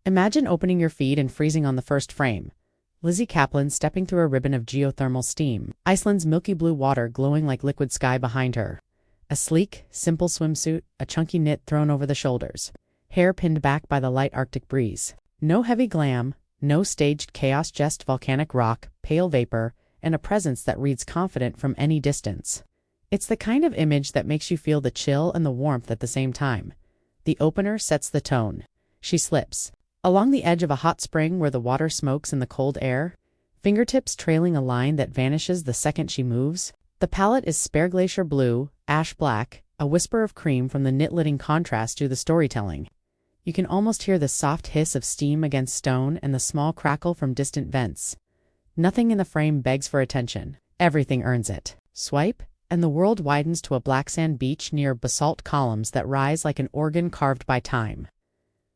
Imagine opening your feed and freezing on the first frame. Lizzy Caplan stepping through a ribbon of geothermal steam, Iceland's milky blue water glowing like liquid sky behind her. A sleek, simple swimsuit, a chunky knit thrown over the shoulders, hair pinned back by the light Arctic breeze. No heavy glam, no staged chaos, just volcanic rock, pale vapor, and a presence that reads confident from any distance. It's the kind of image that makes you feel the chill and the warmth at the same time. The opener sets the tone. She slips along the edge of a hot spring where the water smokes in the cold air, fingertips trailing a line that vanishes the second she moves. The palette is spare glacier blue, ash black, a whisper of cream from the knit-litting contrast to the storytelling. You can almost hear the soft hiss of steam against stone and the small crackle from distant vents. Nothing in the frame begs for attention. Everything earns it. Swipe, and the world widens to a black sand beach near basalt columns that rise like an organ carved by time.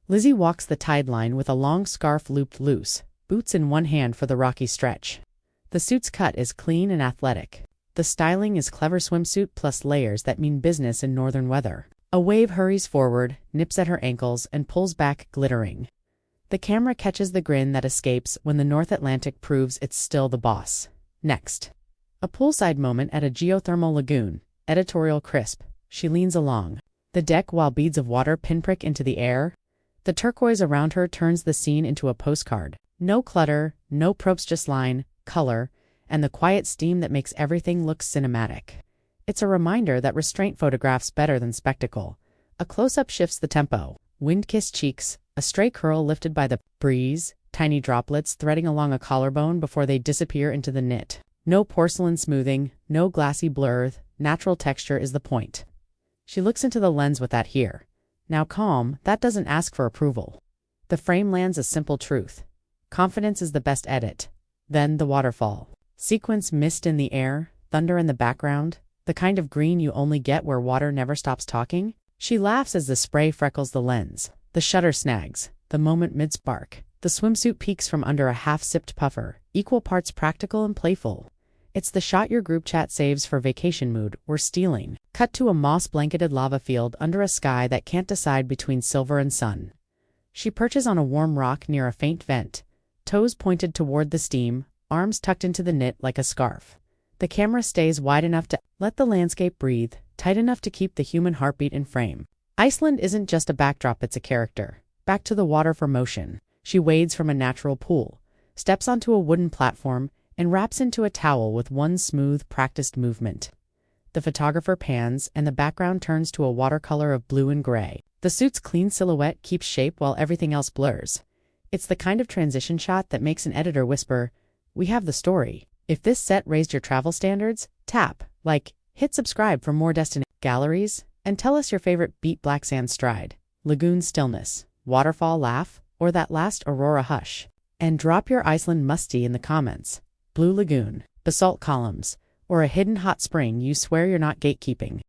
Lizzy walks the tide line with a long scarf looped loose, boots in one hand for the rocky stretch. The suit's cut is clean and athletic. The styling is clever swimsuit plus layers that mean business in northern weather. A wave hurries forward, nips at her ankles, and pulls back, glittering. The camera catches the grin that escapes when the North Atlantic proves it's still the boss. Next. A poolside moment at a geothermal lagoon, editorial crisp. She leans along the deck while beads of water pinprick into the air. The turquoise around her turns the scene into a postcard. No clutter, no props, just line, color, and the quiet steam that makes everything look cinematic. It's a reminder that restraint photographs better than spectacle. A close-up shifts the tempo. Wind-kissed cheeks, a stray curl lifted by the breeze, tiny droplets threading along a collarbone before they disappear into the knit. No porcelain smoothing, no glassy blur, natural texture is the point. She looks into the lens with that here. Now calm, that doesn't ask for approval. The frame lands a simple truth. Confidence is the best edit. Then the waterfall. Sequence mist in the air, thunder in the background, the kind of green you only get where water never stops talking. She laughs as the spray freckles the lens. The shutter snags, the moment mid-spark. The swimsuit peeks from under a half-sipped puffer, equal parts practical and playful. It's the shot your group chat saves for vacation mood or stealing. Cut to a moss-blanketed lava field under a sky that can't decide between silver and sun. She perches on a warm rock near a faint vent, toes pointed toward the steam, arms tucked into the knit like a scarf. The camera stays wide enough to let the landscape breathe, tight enough to keep the human heartbeat in frame. Iceland isn't just a backdrop, it's a character. Back to the water for motion. She wades from a natural pool, steps onto a wooden platform, and wraps into a towel with one smooth, practiced movement. The photographer pans, and the background turns to a watercolor of blue and gray. The suit's clean silhouette keeps shape while everything else blurs. It's the kind of transition shot that makes an editor whisper, "We have the story." If this set raised your travel standards, tap, like, hit subscribe for more destination galleries, and tell us your favorite beat black sand stride, lagoon stillness, waterfall laugh, or that last aurora hush. And drop your Iceland musty in the comments. Blue lagoon, basalt columns, or a hidden hot spring you swear you're not gatekeeping.